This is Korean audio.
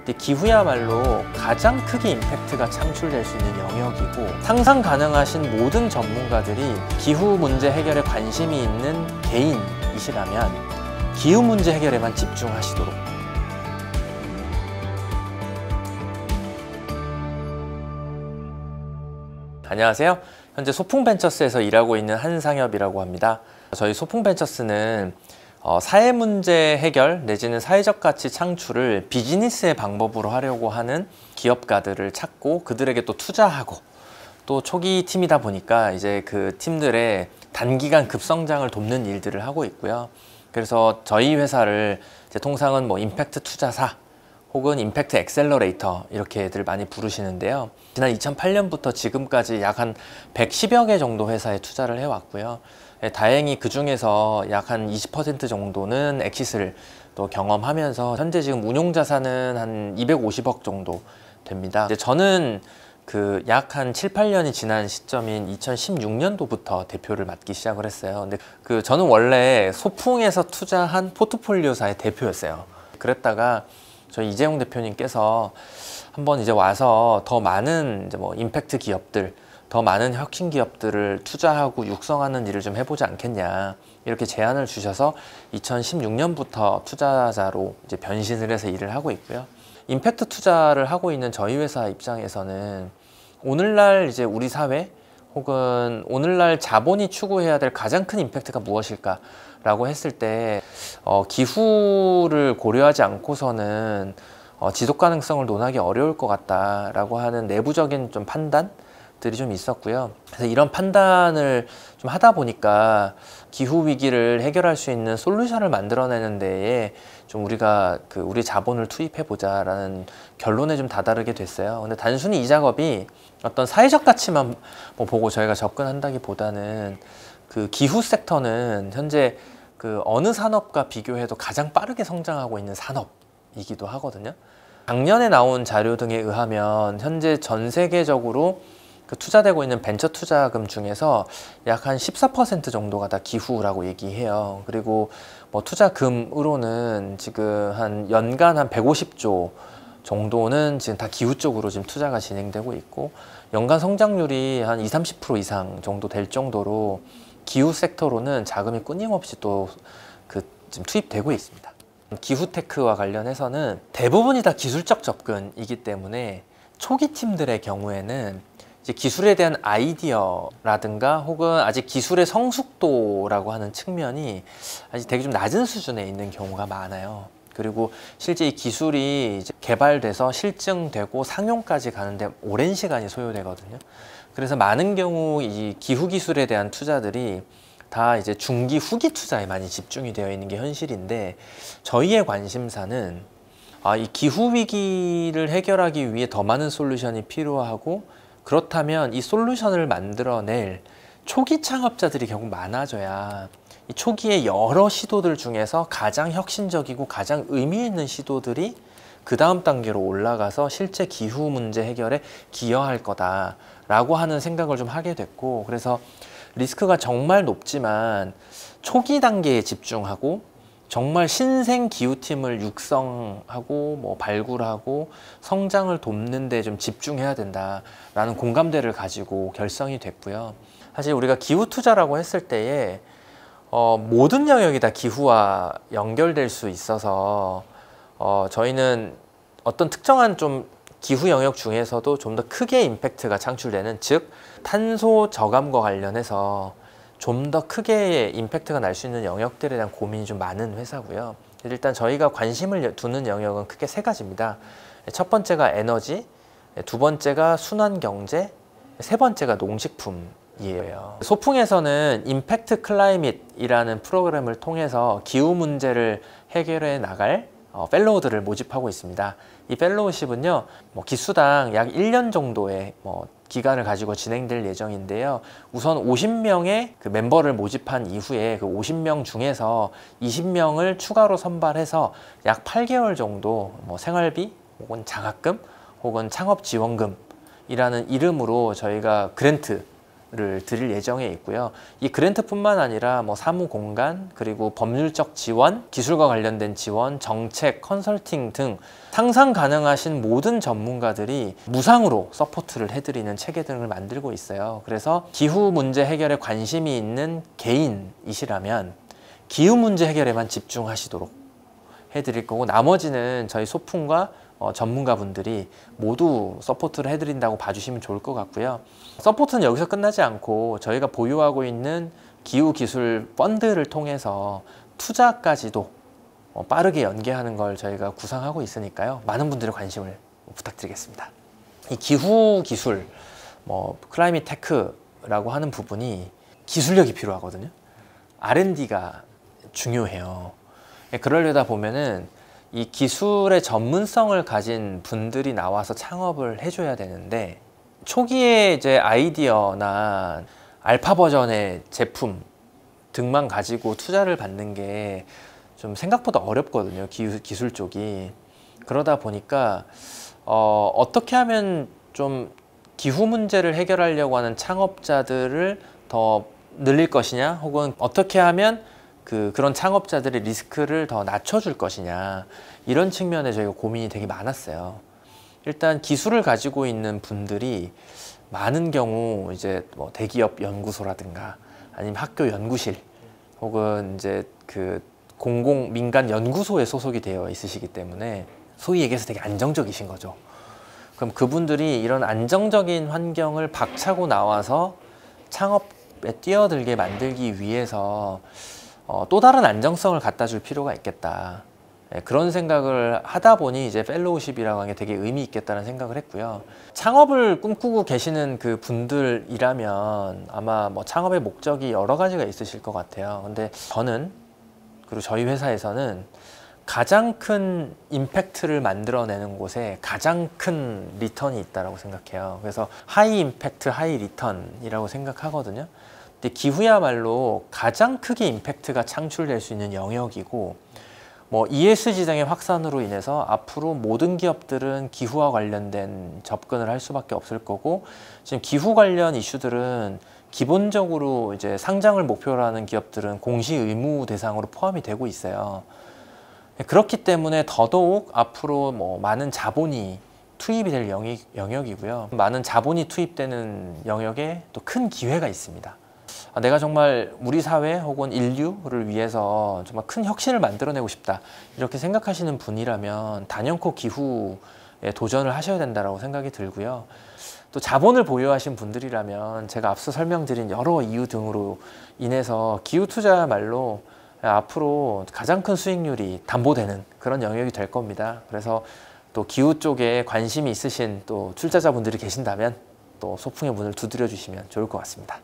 근데 기후야말로 가장 크게 임팩트가 창출될 수 있는 영역이고, 상상 가능하신 모든 전문가들이 기후 문제 해결에 관심이 있는 개인이시라면 기후 문제 해결에만 집중하시도록. 안녕하세요. 현재 소풍벤처스에서 일하고 있는 한상엽이라고 합니다. 저희 소풍벤처스는 사회문제 해결 내지는 사회적 가치 창출을 비즈니스의 방법으로 하려고 하는 기업가들을 찾고 그들에게 또 투자하고, 또 초기 팀이다 보니까 이제 그 팀들의 단기간 급성장을 돕는 일들을 하고 있고요. 그래서 저희 회사를 이제 통상은 뭐 임팩트 투자사 혹은 임팩트 액셀러레이터 이렇게들 많이 부르시는데요. 지난 2008년부터 지금까지 약 한 110여 개 정도 회사에 투자를 해왔고요. 다행히 그 중에서 약 한 20% 정도는 엑시트를 또 경험하면서 현재 지금 운용 자산은 한 250억 정도 됩니다. 이제 저는 그 약 한 7, 8년이 지난 시점인 2016년도부터 대표를 맡기 시작을 했어요. 근데 저는 원래 소풍에서 투자한 포트폴리오사의 대표였어요. 그랬다가 저희 이재용 대표님께서 한번 이제 와서 더 많은 이제 뭐 임팩트 기업들, 더 많은 혁신 기업들을 투자하고 육성하는 일을 좀 해보지 않겠냐, 이렇게 제안을 주셔서 2016년부터 투자자로 이제 변신을 해서 일을 하고 있고요. 임팩트 투자를 하고 있는 저희 회사 입장에서는 오늘날 이제 우리 사회 혹은 오늘날 자본이 추구해야 될 가장 큰 임팩트가 무엇일까 라고 했을 때 기후를 고려하지 않고서는 지속 가능성을 논하기 어려울 것 같다라고 하는 내부적인 좀 판단들이 좀 있었고요. 그래서 이런 판단을 좀 하다 보니까 기후 위기를 해결할 수 있는 솔루션을 만들어내는 데에 좀 우리가 우리 자본을 투입해 보자라는 결론에 좀 다다르게 됐어요. 근데 단순히 이 작업이 어떤 사회적 가치만 뭐 보고 저희가 접근한다기보다는 그 기후 섹터는 현재 어느 산업과 비교해도 가장 빠르게 성장하고 있는 산업이기도 하거든요. 작년에 나온 자료 등에 의하면 현재 전 세계적으로 투자되고 있는 벤처 투자금 중에서 약 한 14% 정도가 다 기후라고 얘기해요. 그리고 뭐 투자금으로는 지금 한 연간 한 150조 정도는 지금 다 기후 쪽으로 지금 투자가 진행되고 있고, 연간 성장률이 한 20-30% 이상 정도 될 정도로 기후 섹터로는 자금이 끊임없이 또 지금 투입되고 있습니다. 기후 테크와 관련해서는 대부분이 다 기술적 접근이기 때문에 초기 팀들의 경우에는 이제 기술에 대한 아이디어라든가 혹은 아직 기술의 성숙도라고 하는 측면이 아직 되게 좀 낮은 수준에 있는 경우가 많아요. 그리고 실제 이 기술이 이제 개발돼서 실증되고 상용까지 가는데 오랜 시간이 소요되거든요. 그래서 많은 경우 이 기후 기술에 대한 투자들이 다 이제 중기 후기 투자에 많이 집중이 되어 있는 게 현실인데, 저희의 관심사는 이 기후 위기를 해결하기 위해 더 많은 솔루션이 필요하고, 그렇다면 이 솔루션을 만들어낼 초기 창업자들이 결국 많아져야 이 초기의 여러 시도들 중에서 가장 혁신적이고 가장 의미 있는 시도들이 그 다음 단계로 올라가서 실제 기후 문제 해결에 기여할 거다라고 하는 생각을 좀 하게 됐고, 그래서 리스크가 정말 높지만 초기 단계에 집중하고 정말 신생 기후팀을 육성하고 뭐 발굴하고 성장을 돕는 데 좀 집중해야 된다라는 공감대를 가지고 결성이 됐고요. 사실 우리가 기후 투자라고 했을 때에 모든 영역이 다 기후와 연결될 수 있어서 저희는 어떤 특정한 좀 기후 영역 중에서도 좀 더 크게 임팩트가 창출되는, 즉 탄소 저감과 관련해서 좀 더 크게 임팩트가 날 수 있는 영역들에 대한 고민이 좀 많은 회사고요. 일단 저희가 관심을 두는 영역은 크게 세 가지입니다. 첫 번째가 에너지, 두 번째가 순환경제, 세 번째가 농식품이에요. 소풍에서는 임팩트 클라이밋이라는 프로그램을 통해서 기후 문제를 해결해 나갈 펠로우들을 모집하고 있습니다. 이 펠로우십은요, 기수당 약 1년 정도의 기간을 가지고 진행될 예정인데요. 우선 50명의 멤버를 모집한 이후에 그 50명 중에서 20명을 추가로 선발해서 약 8개월 정도 생활비 혹은 장학금 혹은 창업지원금이라는 이름으로 저희가 그랜트 를 드릴 예정에 있고요. 이 그랜트뿐만 아니라 뭐 사무 공간, 그리고 법률적 지원, 기술과 관련된 지원, 정책, 컨설팅 등 상상 가능하신 모든 전문가들이 무상으로 서포트를 해드리는 체계 등을 만들고 있어요. 그래서 기후 문제 해결에 관심이 있는 개인이시라면 기후 문제 해결에만 집중하시도록 해드릴 거고, 나머지는 저희 소풍과 전문가분들이 모두 서포트를 해드린다고 봐주시면 좋을 것 같고요. 서포트는 여기서 끝나지 않고 저희가 보유하고 있는 기후기술 펀드를 통해서 투자까지도 빠르게 연계하는 걸 저희가 구상하고 있으니까요. 많은 분들의 관심을 부탁드리겠습니다. 이 기후기술, 클라이밋 테크라고 하는 부분이 기술력이 필요하거든요. R&D가 중요해요. 그러려다 보면은 이 기술의 전문성을 가진 분들이 나와서 창업을 해줘야 되는데, 초기에 이제 아이디어나 알파 버전의 제품 등만 가지고 투자를 받는 게 좀 생각보다 어렵거든요. 기술 쪽이. 그러다 보니까 어떻게 하면 좀 기후 문제를 해결하려고 하는 창업자들을 더 늘릴 것이냐, 혹은 어떻게 하면 그런 창업자들의 리스크를 더 낮춰줄 것이냐, 이런 측면에 저희가 고민이 되게 많았어요. 일단 기술을 가지고 있는 분들이 많은 경우 이제 뭐 대기업 연구소라든가 아니면 학교 연구실, 혹은 이제 공공 민간 연구소에 소속이 되어 있으시기 때문에 소위 얘기해서 되게 안정적이신 거죠. 그럼 그분들이 이런 안정적인 환경을 박차고 나와서 창업에 뛰어들게 만들기 위해서 또 다른 안정성을 갖다 줄 필요가 있겠다. 그런 생각을 하다 보니 이제 펠로우십이라고 하는 게 되게 의미 있겠다는 생각을 했고요. 창업을 꿈꾸고 계시는 그 분들이라면 아마 뭐 창업의 목적이 여러 가지가 있으실 것 같아요. 근데 저는, 그리고 저희 회사에서는 가장 큰 임팩트를 만들어내는 곳에 가장 큰 리턴이 있다고 생각해요. 그래서 하이 임팩트, 하이 리턴이라고 생각하거든요. 근데 기후야말로 가장 크게 임팩트가 창출될 수 있는 영역이고, 뭐 ESG 등의 확산으로 인해서 앞으로 모든 기업들은 기후와 관련된 접근을 할 수밖에 없을 거고, 지금 기후 관련 이슈들은 기본적으로 이제 상장을 목표로 하는 기업들은 공시 의무 대상으로 포함이 되고 있어요. 그렇기 때문에 더더욱 앞으로 뭐 많은 자본이 투입이 될 영역이고요. 많은 자본이 투입되는 영역에 또 큰 기회가 있습니다. 내가 정말 우리 사회 혹은 인류를 위해서 정말 큰 혁신을 만들어내고 싶다, 이렇게 생각하시는 분이라면 단연코 기후에 도전을 하셔야 된다고 생각이 들고요. 또 자본을 보유하신 분들이라면 제가 앞서 설명드린 여러 이유 등으로 인해서 기후 투자야말로 앞으로 가장 큰 수익률이 담보되는 그런 영역이 될 겁니다. 그래서 또 기후 쪽에 관심이 있으신 또 투자자분들이 계신다면 또 소풍의 문을 두드려 주시면 좋을 것 같습니다.